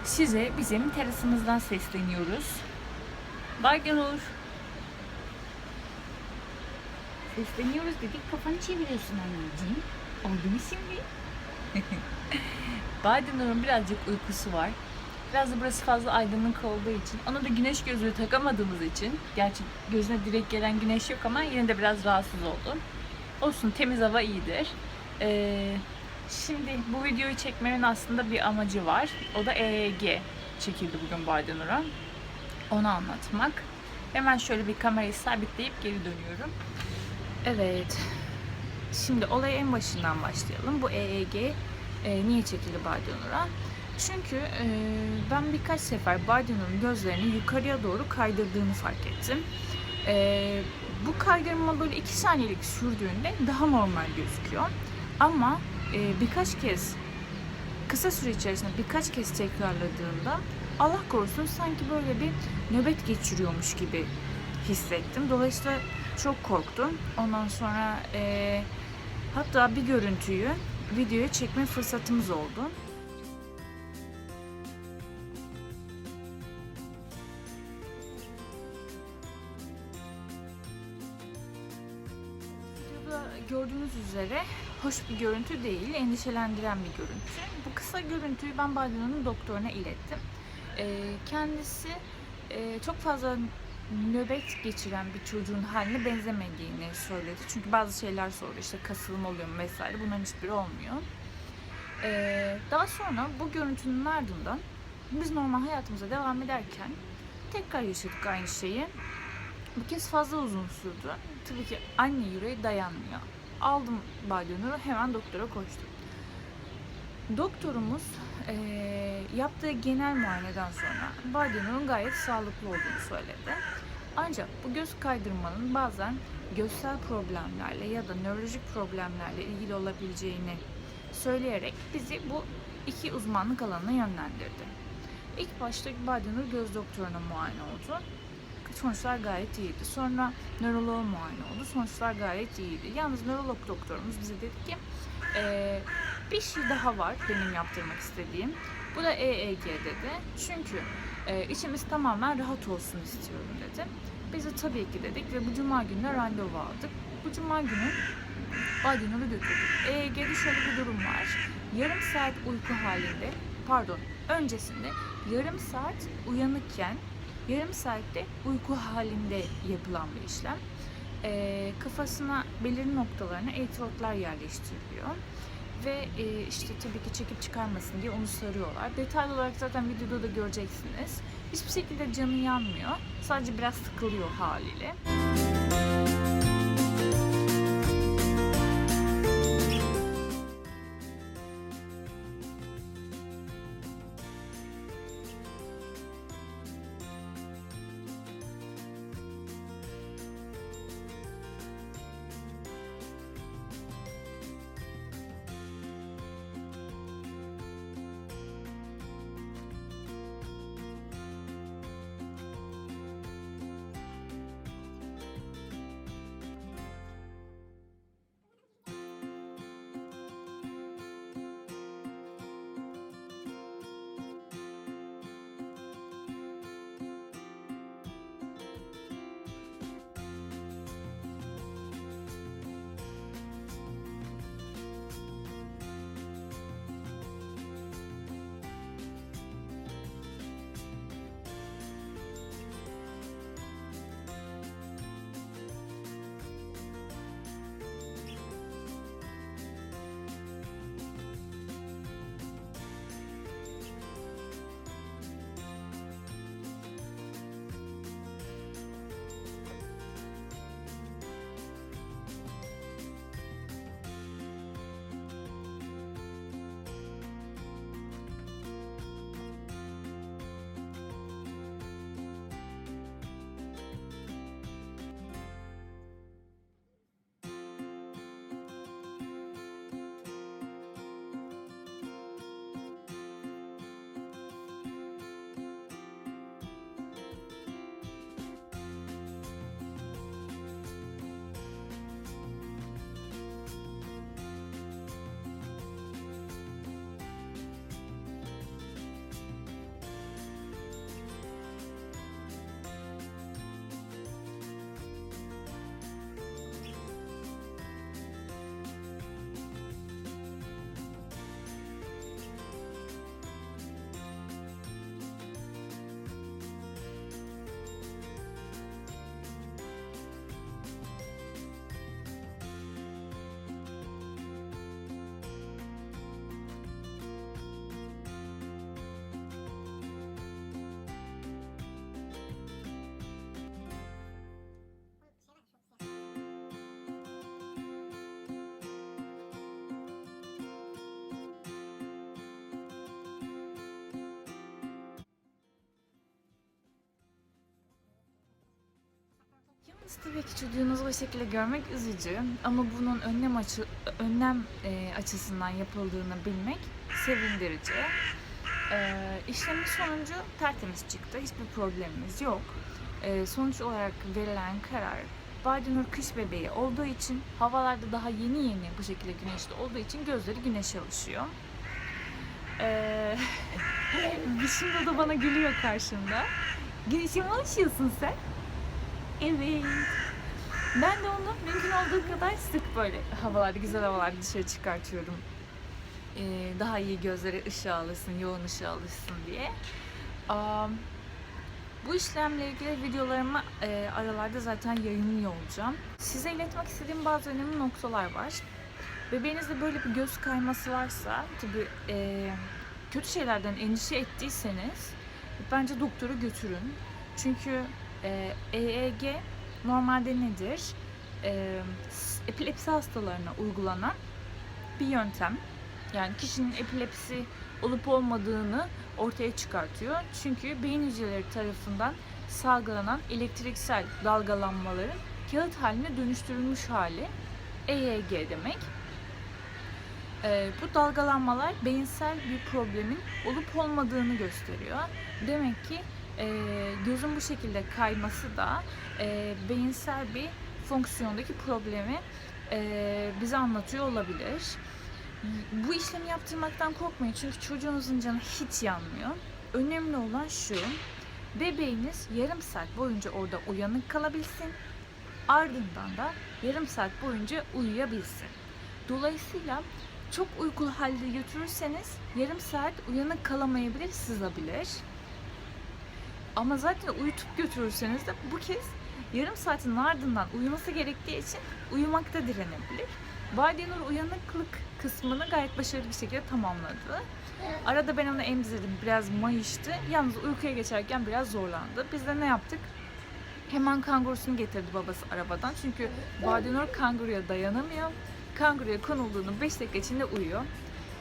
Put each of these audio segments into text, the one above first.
Size bizim terasımızdan sesleniyoruz. Bayganur. Sesleniyoruz dedik. Kafanı çeviriyorsun anneciğim. Oldu mu şimdi? Bayganur'un birazcık uykusu var. Biraz da burası fazla aydınlık olduğu için. Ona da güneş gözlüğü takamadığımız için. Gerçi gözüne direkt gelen güneş yok ama yine de biraz rahatsız oldu. Olsun, temiz hava iyidir. Şimdi bu videoyu çekmenin aslında bir amacı var. O da EEG çekildi bugün Baydanur'a. Onu anlatmak. Hemen şöyle bir kamerayı sabitleyip geri dönüyorum. Evet. Şimdi olaya en başından başlayalım. Bu EEG niye çekildi Baydanur'a? Çünkü ben birkaç sefer Baydanur'un gözlerini yukarıya doğru kaydırdığını fark ettim. Bu kaydırma böyle 2 saniyelik sürdüğünde daha normal gözüküyor. Ama birkaç kez, kısa süre içerisinde birkaç kez tekrarladığında Allah korusun sanki böyle bir nöbet geçiriyormuş gibi hissettim. Dolayısıyla çok korktum. Ondan sonra hatta bir görüntüyü videoya çekme fırsatımız oldu. Videoda gördüğünüz üzere hoş bir görüntü değil, endişelendiren bir görüntü. Bu kısa görüntüyü ben Baydanur'un doktoruna ilettim. Kendisi çok fazla nöbet geçiren bir çocuğun haline benzemediğini söyledi. Çünkü bazı şeyler sordu, işte kasılma oluyor mu vesaire, bunların hiçbiri olmuyor. Daha sonra bu görüntünün ardından biz normal hayatımıza devam ederken tekrar yaşadık aynı şeyi. Bu kez fazla uzun sürdü. Tabii ki anne yüreği dayanmıyor. Aldım Baydanur'u, hemen doktora koştum. Doktorumuz yaptığı genel muayeneden sonra Baydanur'un gayet sağlıklı olduğunu söyledi. Ancak bu göz kaydırmanın bazen gözsel problemlerle ya da nörolojik problemlerle ilgili olabileceğini söyleyerek bizi bu iki uzmanlık alanına yönlendirdi. İlk başta Baydanur göz doktoruna muayene oldu. Sonuçlar gayet iyiydi. Sonra nöroloğa muayene oldu. Sonuçlar gayet iyiydi. Yalnız nörolog doktorumuz bize dedi ki bir şey daha var benim yaptırmak istediğim. Bu da EEG dedi. Çünkü içimiz tamamen rahat olsun istiyorum dedi. Biz de tabii ki dedik ve bu cuma gününe randevu aldık. Bu cuma günü Baydanur'u götürdük. EEG'de şöyle bir durum var. Yarım saat uyku halinde, öncesinde yarım saat uyanıkken yarım saatte uyku halinde yapılan bir işlem. Kafasına belirli noktalarına elektrotlar yerleştiriliyor. Ve işte tabii ki çekip çıkarmasın diye onu sarıyorlar. Detaylı olarak zaten videoda da göreceksiniz. Hiçbir şekilde canı yanmıyor. Sadece biraz sıkılıyor haliyle. Tabii ki çocuğunuzu bu şekilde görmek üzücü ama bunun önlem açısından yapıldığını bilmek sevindirici. İşlemin sonucu tertemiz çıktı. Hiçbir problemimiz yok. Sonuç olarak verilen karar Bardinur kış bebeği olduğu için havalarda daha yeni bu şekilde güneşli olduğu için gözleri güneşe alışıyor. Şimdi o da bana gülüyor karşımda. Güneşe mi alışıyorsun sen? Evet. Ben de onu mümkün olduğu kadar sık böyle havalarda, güzel havalarda dışarı çıkartıyorum. Daha iyi gözlere ışığı alışsın, yoğun ışığı alışsın diye. Bu işlemle ilgili videolarımı aralarda zaten yayınlıyor olacağım. Size iletmek istediğim bazı önemli noktalar var. Bebeğinizde böyle bir göz kayması varsa, tabii kötü şeylerden endişe ettiyseniz bence doktora götürün. Çünkü EEG normalde nedir? Epilepsi hastalarına uygulanan bir yöntem. Yani kişinin epilepsi olup olmadığını ortaya çıkartıyor. Çünkü beyin hücreleri tarafından salgılanan elektriksel dalgalanmaların kağıt haline dönüştürülmüş hali EEG demek. Bu dalgalanmalar beyinsel bir problemin olup olmadığını gösteriyor. Demek ki gözün bu şekilde kayması da beyinsel bir fonksiyondaki problemi bize anlatıyor olabilir. Bu işlemi yaptırmaktan korkmayın çünkü çocuğunuzun canı hiç yanmıyor. Önemli olan şu, bebeğiniz yarım saat boyunca orada uyanık kalabilsin, ardından da yarım saat boyunca uyuyabilsin. Dolayısıyla çok uykulu halde götürürseniz yarım saat uyanık kalamayabilir, sızabilir. Ama zaten uyutup götürürseniz de bu kez yarım saatin ardından uyuması gerektiği için uyumakta direnebilir. Bardinur uyanıklık kısmını gayet başarılı bir şekilde tamamladı. Arada ben onu emzirdim, biraz mayıştı. Yalnız uykuya geçerken biraz zorlandı. Biz de ne yaptık? Hemen kangurusunu getirdi babası arabadan. Çünkü Bardinur kanguruya dayanamıyor. Kanguruya konulduğunu 5 dakika içinde uyuyor.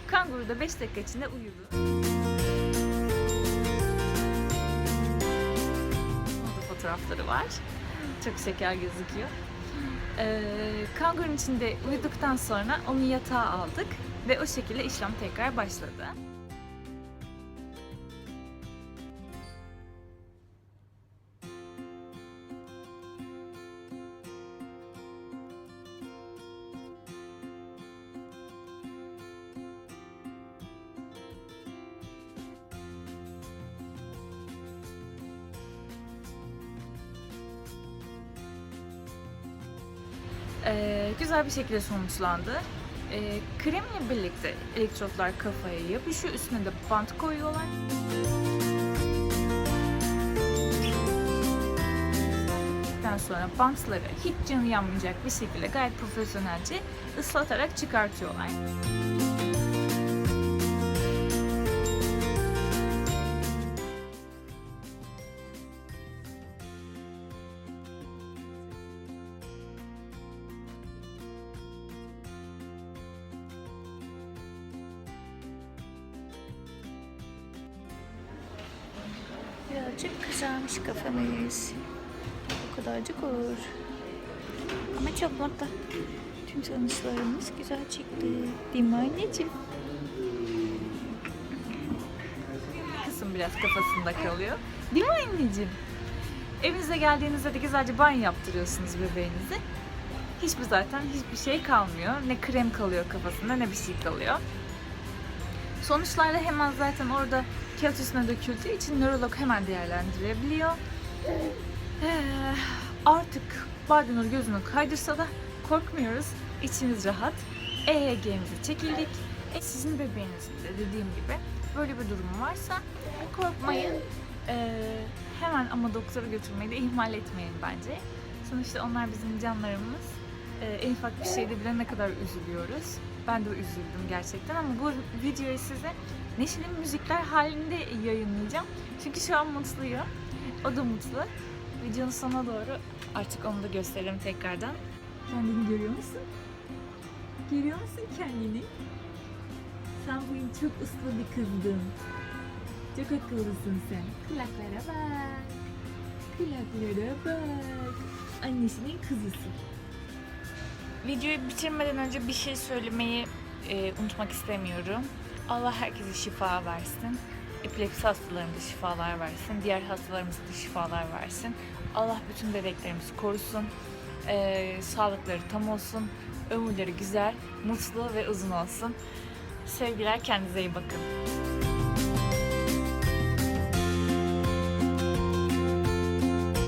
Kanguru da 5 dakika içinde uyudu. Orada fotoğrafları var. Çok şeker gözüküyor. Kangurun içinde uyuduktan sonra onu yatağa aldık ve o şekilde işlem tekrar başladı. Güzel bir şekilde sonuçlandı. Kremle birlikte elektrotlar kafaya yapışıyor. Üstüne de bant koyuyorlar. Daha sonra bantları hiç canı yanmayacak bir şekilde gayet profesyonelce ıslatarak çıkartıyorlar. Birazcık kızarmış kafamız. O kadarcık olur. Ama çok mutlu. Tüm sonuçlarımız güzel çıktı. Değil mi anneciğim? Kısım biraz kafasında kalıyor. Değil mi anneciğim? Evinize geldiğinizde de güzelce banyo yaptırıyorsunuz bebeğinizi. Hiçbir şey kalmıyor. Ne krem kalıyor kafasında ne bir şey kalıyor. Sonuçlarda hemen zaten orada kağıt üstüne döküldüğü için nörolog hemen değerlendirebiliyor. Artık Bardinur gözünü kaydırsa da korkmuyoruz. İçimiz rahat. EEG'mizi çekildik. Sizin bebeğinizin de dediğim gibi böyle bir durum varsa korkmayın. Hemen ama doktora götürmeyi de ihmal etmeyin bence. Sonuçta onlar bizim canlarımız. En ufak bir şeyde bile ne kadar üzülüyoruz. Ben de üzüldüm gerçekten ama bu videoyu size neşeli müzikler halinde yayınlayacağım. Çünkü şu an mutluyum. O da mutlu. Videonun sonuna doğru artık onu da gösteririm tekrardan. Kendini görüyor musun? Görüyor musun kendini? Sen bugün çok uslu bir kızdın. Çok akıllısın sen. Kulaklara bak. Kulaklara bak. Annesinin kızısı. Videoyu bitirmeden önce bir şey söylemeyi unutmak istemiyorum. Allah herkese şifa versin. Epilepsi hastalarımıza şifalar versin. Diğer hastalarımıza da şifalar versin. Allah bütün bebeklerimizi korusun. Sağlıkları tam olsun. Ömürleri güzel, mutlu ve uzun olsun. Sevgiler, kendinize iyi bakın.